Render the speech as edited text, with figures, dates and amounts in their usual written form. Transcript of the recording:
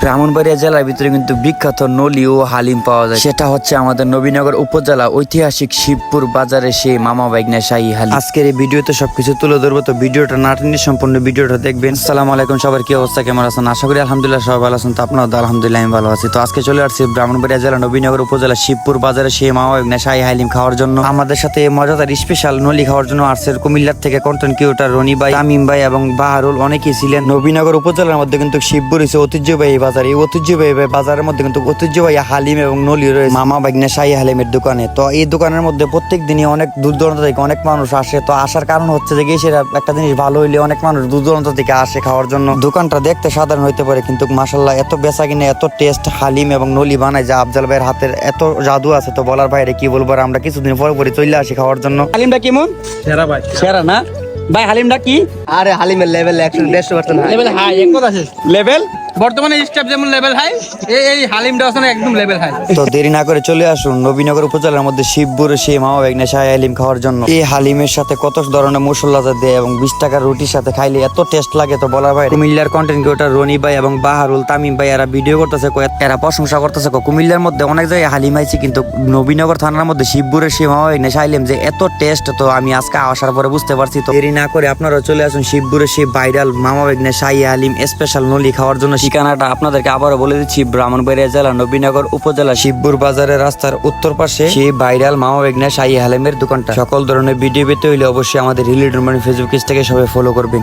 ব্রাহ্মণবাড়িয়া জেলার ভিতরে কিন্তু বিখ্যাত নলি ও হালিম পাওয়া যায়। সেটা হচ্ছে আমাদের নবীনগর উপজেলা ঐতিহাসিক শিবপুর বাজারে সেই মামা বাইগনা শাহী হালিম। আজকের এই ভিডিওতে সবকিছু তুলে ধরবো, তো ভিডিওটা না টেনে সম্পূর্ণ ভিডিওটা দেখবেন। আসসালামু আলাইকুম, সবার কি অবস্থা, কেমন আছেন? আশা করি আলহামদুলিল্লাহ সবাই ভালো আছেন। তো আপনারা তো আলহামদুলিল্লাহ আমি ভালো আছি। তো আজকে চলে আসছি ব্রাহ্মণবাড়িয়া জেলা নবীনগর উপজেলা শিবপুর বাজারে সেই মামা বাইগনা শাহী হালিম খাওয়ার জন্য। আমাদের সাথে মজাদার স্পেশাল নলি খাওয়ার জন্য আসছে কুমিল্লার থেকে কন্টেন্ট ক্রিয়েটর রনি ভাই, তামিম ভাই এবং বাহারুল, অনেকেই ছিলেন। নবীনগর উপজেলার মধ্যে কিন্তু শিবপুর হচ্ছে ঐতিহ্যবাহী বাজার। এই ঐতিহ্যবাহী বাজারের মধ্যে কিন্তু ঐতিহ্যবাহী হালিম এবং নলি রয়েছে মামা বাইগনা শাহী হালিমের দোকানে। তো এই দোকানের মধ্যে প্রত্যেক দিনই অনেক দূর দূরান্ত থেকে অনেক মানুষ আসে। তো আসার কারণ হচ্ছে যে সেটা একটা জিনিস ভালো হইলে অনেক মানুষ দূর দূরান্ত থেকে আসে খাওয়ার জন্য। দোকানটা দেখতে সাধারণ হইতে পারে কিন্তু মাশাআল্লাহ এত বেচা কিনে এত টেস্ট হালিম এবং নলি বানায়, যা আফজাল ভাইয়ের হাতের এত জাদু আছে। তো বলার বাইরে কি বলবো, আর আমরা কিছুদিন পরে চলে আসি খাওয়ার জন্য। হালিমটা কেমন? সেরা ভাই, সেরা না ভাই? হালিমটা কি? আরে হালিমের লেভেল 150% লেভেল হাই, এক কথা আছে লেভেল বর্তমানে স্টেপ যেমন লেভেল হাই, এই হালিমটা আসলে একদম লেভেল হাই। তো দেরি না করে চলে আসুন নবীনগর উপজেলার মধ্যে শিবপুরে সেই মামা বাইগনা শাহী হালিম খাওয়ার জন্য। এই হালিমের সাথে কত ধরনের মশলা দেয় এবং 20 টাকার রুটির সাথে খাইলে এত টেস্ট লাগে তো বলার ভাই। কুমিল্লার কন্টেন্ট ক্রিয়েটর রনি ভাই এবং বাহারুল, তামিম ভাই এরা ভিডিও করতেছে, এরা প্রশংসা করতেছে। কুমিল্লার মধ্যে অনেক জায়গায় হালিম আইছি কিন্তু নবীনগর থানার মধ্যে শিবপুরের সেই মামা বাইগনা শাহী হালিম যে এত টেস্ট, তো আমি আজকে আসার পরে বুঝতে পারছি। তো দেরি না করে আপনারা চলে আসুন শিবপুরের সেই ভাইরাল মামা বাইগনা শাহী হালিম স্পেশাল নলি খাওয়ার জন্য। ঠিকানাটা আপনাদেরকে আবারও বলে দিচ্ছি, ব্রাহ্মণবাড়িয়া জেলা নবীনগর উপজেলা শিবপুর বাজারের রাস্তার উত্তর পাশে সেই ভাইরাল মামা বাইগনা শাহী হালিমের দোকানটা। সকল ধরনের ভিডিও পেতে হইলে অবশ্যই আমাদের রিলেটেড ফেসবুক পেজ থেকে সবাই ফলো করবেন।